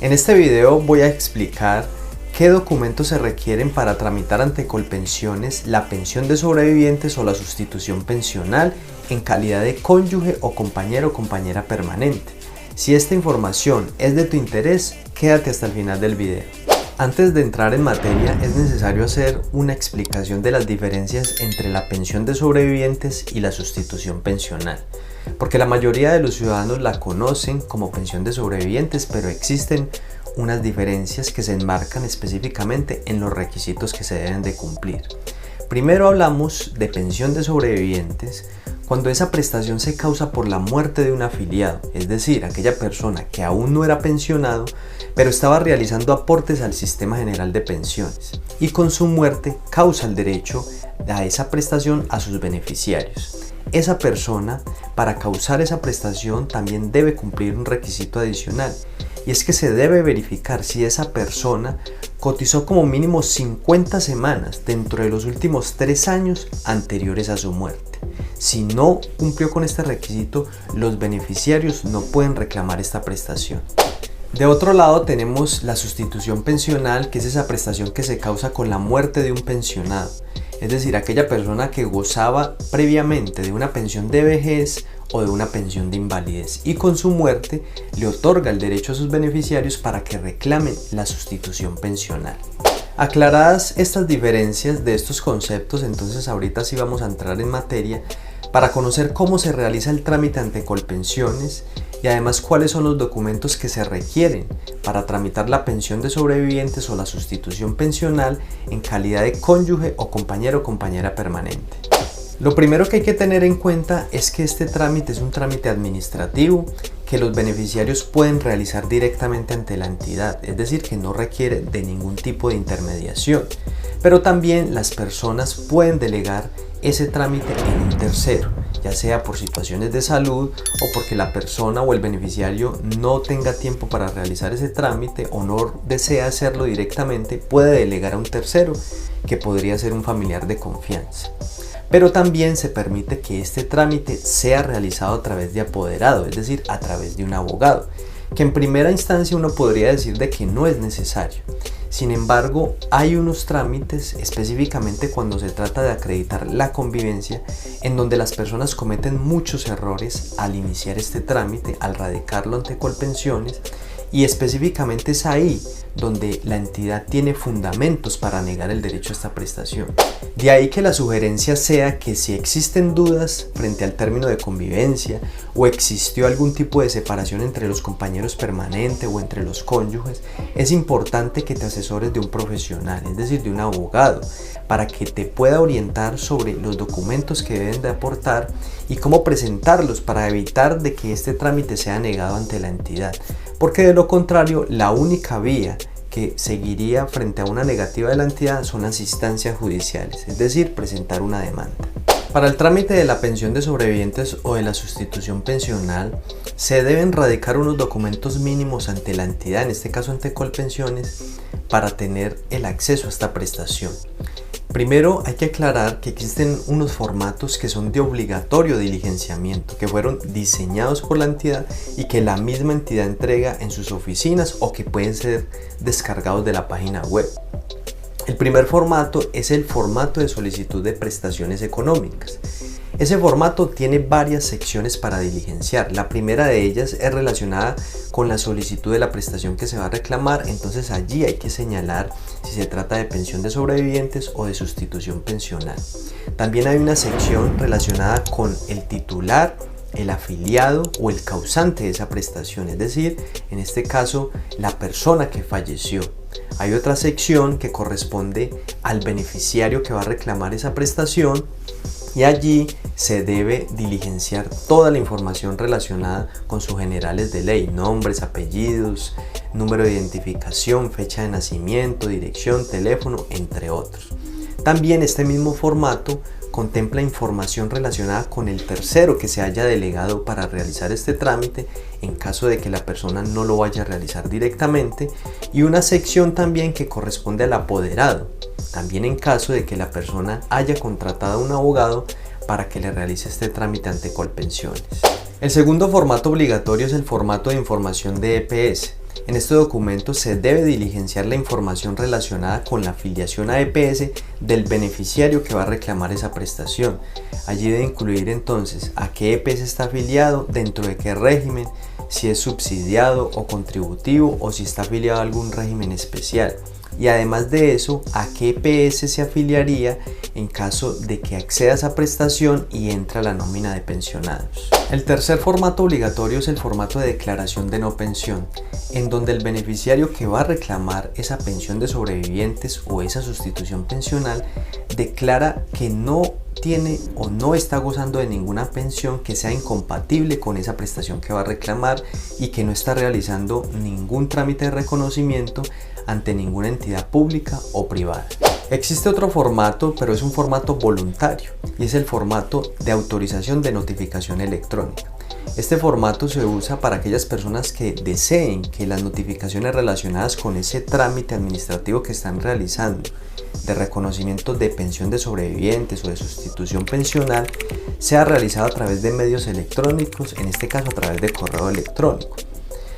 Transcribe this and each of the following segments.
En este video voy a explicar qué documentos se requieren para tramitar ante Colpensiones la pensión de sobrevivientes o la sustitución pensional en calidad de cónyuge o compañero o compañera permanente. Si esta información es de tu interés, quédate hasta el final del video. Antes de entrar en materia, es necesario hacer una explicación de las diferencias entre la pensión de sobrevivientes y la sustitución pensional, porque la mayoría de los ciudadanos la conocen como pensión de sobrevivientes, pero existen unas diferencias que se enmarcan específicamente en los requisitos que se deben de cumplir. Primero hablamos de pensión de sobrevivientes cuando esa prestación se causa por la muerte de un afiliado, es decir, aquella persona que aún no era pensionado, pero estaba realizando aportes al Sistema General de Pensiones y con su muerte causa el derecho a esa prestación a sus beneficiarios. Esa persona, para causar esa prestación, también debe cumplir un requisito adicional, y es que se debe verificar si esa persona cotizó como mínimo 50 semanas dentro de los últimos 3 años anteriores a su muerte. Si no cumplió con este requisito, los beneficiarios no pueden reclamar esta prestación. De otro lado tenemos la sustitución pensional, que es esa prestación que se causa con la muerte de un pensionado, es decir, aquella persona que gozaba previamente de una pensión de vejez o de una pensión de invalidez y con su muerte le otorga el derecho a sus beneficiarios para que reclamen la sustitución pensional. Aclaradas estas diferencias de estos conceptos, entonces ahorita sí vamos a entrar en materia para conocer cómo se realiza el trámite ante Colpensiones y además cuáles son los documentos que se requieren para tramitar la pensión de sobrevivientes o la sustitución pensional en calidad de cónyuge o compañero o compañera permanente. Lo primero que hay que tener en cuenta es que este trámite es un trámite administrativo que los beneficiarios pueden realizar directamente ante la entidad, es decir, que no requiere de ningún tipo de intermediación, pero también las personas pueden delegar ese trámite en un tercero, ya sea por situaciones de salud o porque la persona o el beneficiario no tenga tiempo para realizar ese trámite o no desea hacerlo directamente, puede delegar a un tercero, que podría ser un familiar de confianza. Pero también se permite que este trámite sea realizado a través de apoderado, es decir, a través de un abogado, que en primera instancia uno podría decir de que no es necesario. Sin embargo, hay unos trámites, específicamente cuando se trata de acreditar la convivencia, en donde las personas cometen muchos errores al iniciar este trámite, al radicarlo ante Colpensiones, y específicamente es ahí donde la entidad tiene fundamentos para negar el derecho a esta prestación. De ahí que la sugerencia sea que si existen dudas frente al término de convivencia o existió algún tipo de separación entre los compañeros permanentes o entre los cónyuges, es importante que te asesores de un profesional, es decir, de un abogado, para que te pueda orientar sobre los documentos que deben de aportar y cómo presentarlos para evitar de que este trámite sea negado ante la entidad, porque de lo contrario la única vía que seguiría frente a una negativa de la entidad son las instancias judiciales, es decir, presentar una demanda. Para el trámite de la pensión de sobrevivientes o de la sustitución pensional, se deben radicar unos documentos mínimos ante la entidad, en este caso ante Colpensiones, para tener el acceso a esta prestación. Primero hay que aclarar que existen unos formatos que son de obligatorio diligenciamiento, que fueron diseñados por la entidad y que la misma entidad entrega en sus oficinas o que pueden ser descargados de la página web. El primer formato es el formato de solicitud de prestaciones económicas. Ese formato tiene varias secciones para diligenciar. La primera de ellas es relacionada con la solicitud de la prestación que se va a reclamar, entonces allí hay que señalar si se trata de pensión de sobrevivientes o de sustitución pensional. También hay una sección relacionada con el titular, el afiliado o el causante de esa prestación, es decir, en este caso la persona que falleció. Hay otra sección que corresponde al beneficiario que va a reclamar esa prestación y allí se debe diligenciar toda la información relacionada con sus generales de ley, nombres, apellidos, número de identificación, fecha de nacimiento, dirección, teléfono, entre otros. También este mismo formato contempla información relacionada con el tercero que se haya delegado para realizar este trámite en caso de que la persona no lo vaya a realizar directamente, y una sección también que corresponde al apoderado, también en caso de que la persona haya contratado a un abogado para que le realice este trámite ante Colpensiones. El segundo formato obligatorio es el formato de información de EPS, En este documento se debe diligenciar la información relacionada con la afiliación a EPS del beneficiario que va a reclamar esa prestación. Allí debe incluir entonces a qué EPS está afiliado, dentro de qué régimen, si es subsidiado o contributivo o si está afiliado a algún régimen especial. Y además de eso, a qué EPS se afiliaría en caso de que acceda a esa prestación y entre a la nómina de pensionados. El tercer formato obligatorio es el formato de declaración de no pensión, en donde el beneficiario que va a reclamar esa pensión de sobrevivientes o esa sustitución pensional declara que no tiene o no está gozando de ninguna pensión que sea incompatible con esa prestación que va a reclamar y que no está realizando ningún trámite de reconocimiento ante ninguna entidad pública o privada. Existe otro formato, pero es un formato voluntario y es el formato de autorización de notificación electrónica. Este formato se usa para aquellas personas que deseen que las notificaciones relacionadas con ese trámite administrativo que están realizando de reconocimiento de pensión de sobrevivientes o de sustitución pensional sea realizado a través de medios electrónicos, en este caso a través de correo electrónico.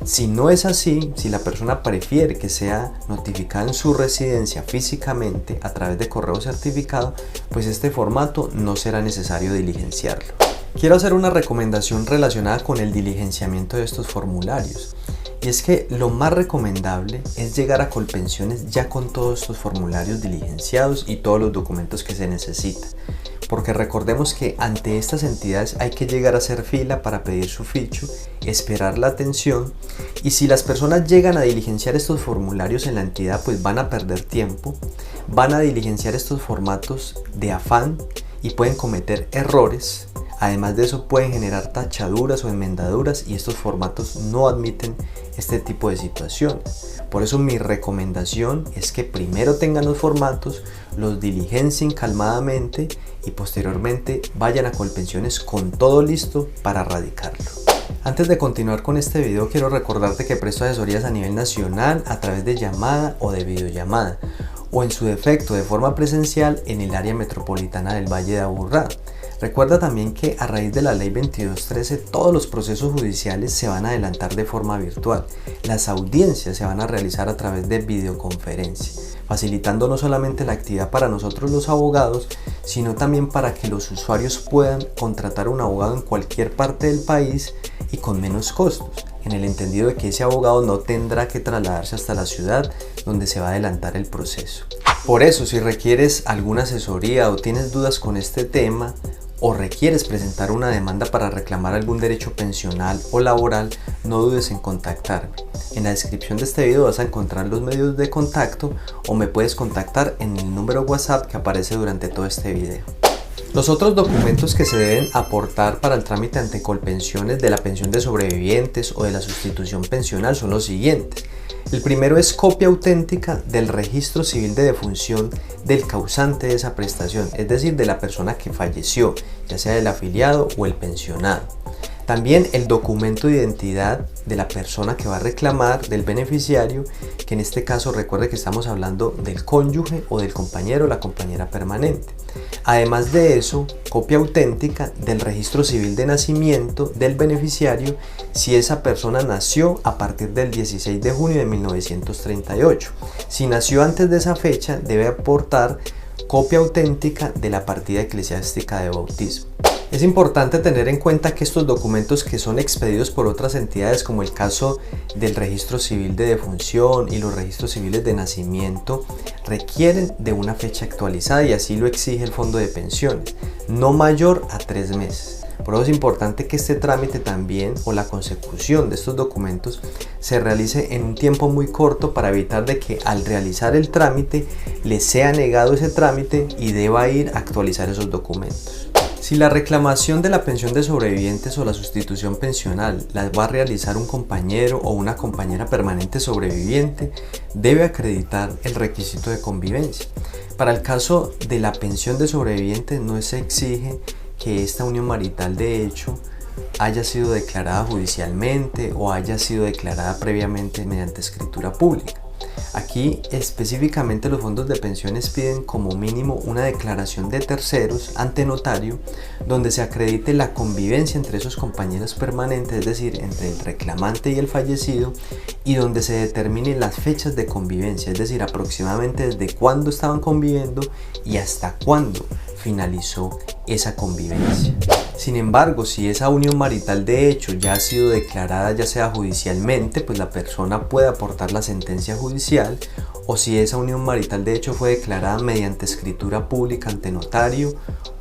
Si no es así, si la persona prefiere que sea notificada en su residencia físicamente a través de correo certificado, pues este formato no será necesario diligenciarlo. Quiero hacer una recomendación relacionada con el diligenciamiento de estos formularios. Y es que lo más recomendable es llegar a Colpensiones ya con todos estos formularios diligenciados y todos los documentos que se necesitan. Porque recordemos que ante estas entidades hay que llegar a hacer fila para pedir su ficho, esperar la atención, y si las personas llegan a diligenciar estos formularios en la entidad, pues van a perder tiempo, van a diligenciar estos formatos de afán y pueden cometer errores. Además de eso pueden generar tachaduras o enmendaduras y estos formatos no admiten este tipo de situaciones. Por eso mi recomendación es que primero tengan los formatos, los diligencien calmadamente y posteriormente vayan a Colpensiones con todo listo para radicarlo. Antes de continuar con este video, quiero recordarte que presto asesorías a nivel nacional a través de llamada o de videollamada, o en su defecto de forma presencial en el área metropolitana del Valle de Aburrá. Recuerda también que a raíz de la ley 2213 todos los procesos judiciales se van a adelantar de forma virtual. Las audiencias se van a realizar a través de videoconferencia, facilitando no solamente la actividad para nosotros los abogados, sino también para que los usuarios puedan contratar a un abogado en cualquier parte del país y con menos costos, en el entendido de que ese abogado no tendrá que trasladarse hasta la ciudad donde se va a adelantar el proceso. Por eso, si requieres alguna asesoría o tienes dudas con este tema, o requieres presentar una demanda para reclamar algún derecho pensional o laboral, no dudes en contactarme. En la descripción de este video vas a encontrar los medios de contacto o me puedes contactar en el número WhatsApp que aparece durante todo este video. Los otros documentos que se deben aportar para el trámite ante Colpensiones de la pensión de sobrevivientes o de la sustitución pensional son los siguientes. El primero es copia auténtica del registro civil de defunción del causante de esa prestación, es decir, de la persona que falleció, ya sea del afiliado o el pensionado. También el documento de identidad de la persona que va a reclamar, del beneficiario, que en este caso recuerde que estamos hablando del cónyuge o del compañero o la compañera permanente. Además de eso, copia auténtica del registro civil de nacimiento del beneficiario si esa persona nació a partir del 16 de junio de 1938. Si nació antes de esa fecha, debe aportar copia auténtica de la partida eclesiástica de bautismo. Es importante tener en cuenta que estos documentos que son expedidos por otras entidades, como el caso del registro civil de defunción y los registros civiles de nacimiento, requieren de una fecha actualizada y así lo exige el fondo de pensiones, no mayor a 3 meses. Por eso es importante que este trámite también o la consecución de estos documentos se realice en un tiempo muy corto para evitar de que al realizar el trámite le sea negado ese trámite y deba ir a actualizar esos documentos. Si la reclamación de la pensión de sobrevivientes o la sustitución pensional las va a realizar un compañero o una compañera permanente sobreviviente, debe acreditar el requisito de convivencia. Para el caso de la pensión de sobrevivientes no se exige que esta unión marital de hecho haya sido declarada judicialmente o haya sido declarada previamente mediante escritura pública. Aquí específicamente los fondos de pensiones piden como mínimo una declaración de terceros ante notario donde se acredite la convivencia entre esos compañeros permanentes, es decir, entre el reclamante y el fallecido, y donde se determinen las fechas de convivencia, es decir, aproximadamente desde cuándo estaban conviviendo y hasta cuándo finalizó esa convivencia. Sin embargo, si esa unión marital de hecho ya ha sido declarada ya sea judicialmente, pues la persona puede aportar la sentencia judicial, o si esa unión marital de hecho fue declarada mediante escritura pública ante notario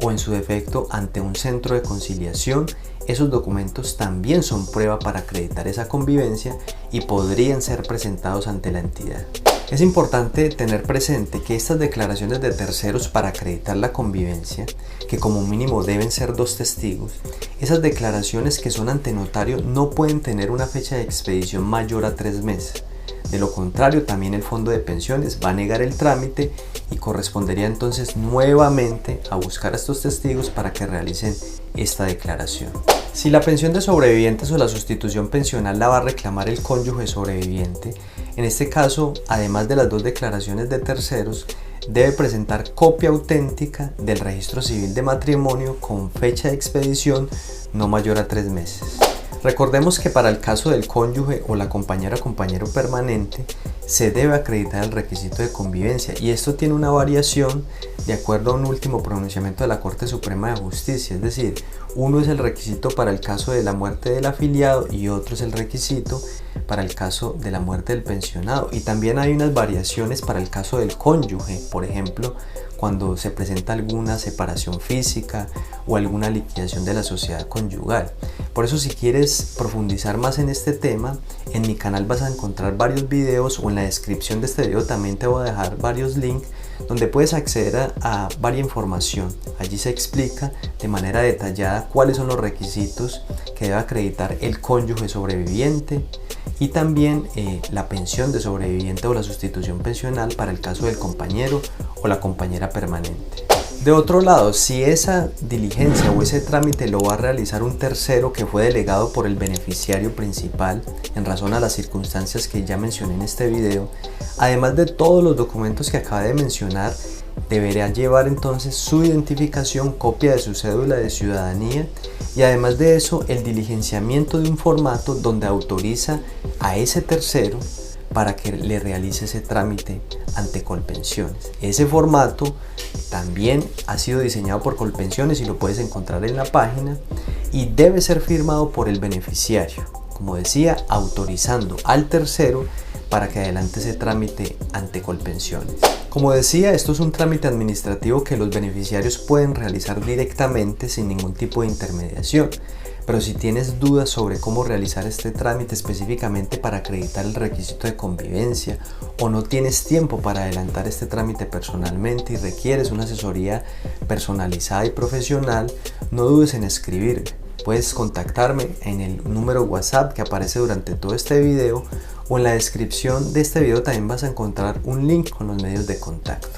o en su defecto ante un centro de conciliación, esos documentos también son prueba para acreditar esa convivencia y podrían ser presentados ante la entidad. Es importante tener presente que estas declaraciones de terceros para acreditar la convivencia, que como mínimo deben ser 2 testigos, esas declaraciones que son ante notario no pueden tener una fecha de expedición mayor a 3 meses. De lo contrario, también el fondo de pensiones va a negar el trámite y correspondería entonces nuevamente a buscar a estos testigos para que realicen esta declaración. Si la pensión de sobrevivientes o la sustitución pensional la va a reclamar el cónyuge sobreviviente, en este caso, además de las 2 declaraciones de terceros, debe presentar copia auténtica del registro civil de matrimonio con fecha de expedición no mayor a 3 meses. Recordemos que para el caso del cónyuge o la compañera o compañero permanente se debe acreditar el requisito de convivencia, y esto tiene una variación de acuerdo a un último pronunciamiento de la Corte Suprema de Justicia, es decir, uno es el requisito para el caso de la muerte del afiliado y otro es el requisito para el caso de la muerte del pensionado, y también hay unas variaciones para el caso del cónyuge, por ejemplo, cuando se presenta alguna separación física o alguna liquidación de la sociedad conyugal. Por eso, si quieres profundizar más en este tema, en mi canal vas a encontrar varios videos, o en la descripción de este video también te voy a dejar varios links donde puedes acceder a varias información. Allí se explica de manera detallada cuáles son los requisitos que debe acreditar el cónyuge sobreviviente y también la pensión de sobreviviente o la sustitución pensional para el caso del compañero o la compañera permanente. De otro lado, si esa diligencia o ese trámite lo va a realizar un tercero que fue delegado por el beneficiario principal en razón a las circunstancias que ya mencioné en este video, además de todos los documentos que acabé de mencionar, deberá llevar entonces su identificación, copia de su cédula de ciudadanía y además de eso el diligenciamiento de un formato donde autoriza a ese tercero para que le realice ese trámite ante Colpensiones. Ese formato también ha sido diseñado por Colpensiones y lo puedes encontrar en la página, y debe ser firmado por el beneficiario, como decía, autorizando al tercero para que adelante ese trámite ante Colpensiones. Como decía, esto es un trámite administrativo que los beneficiarios pueden realizar directamente sin ningún tipo de intermediación. Pero si tienes dudas sobre cómo realizar este trámite específicamente para acreditar el requisito de convivencia, o no tienes tiempo para adelantar este trámite personalmente y requieres una asesoría personalizada y profesional, no dudes en escribirme. Puedes contactarme en el número WhatsApp que aparece durante todo este video, o en la descripción de este video también vas a encontrar un link con los medios de contacto.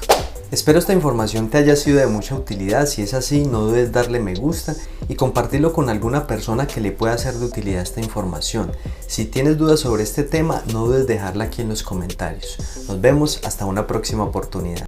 Espero esta información te haya sido de mucha utilidad. Si es así, no dudes darle me gusta y compartirlo con alguna persona que le pueda ser de utilidad esta información. Si tienes dudas sobre este tema, no dudes dejarla aquí en los comentarios. Nos vemos hasta una próxima oportunidad.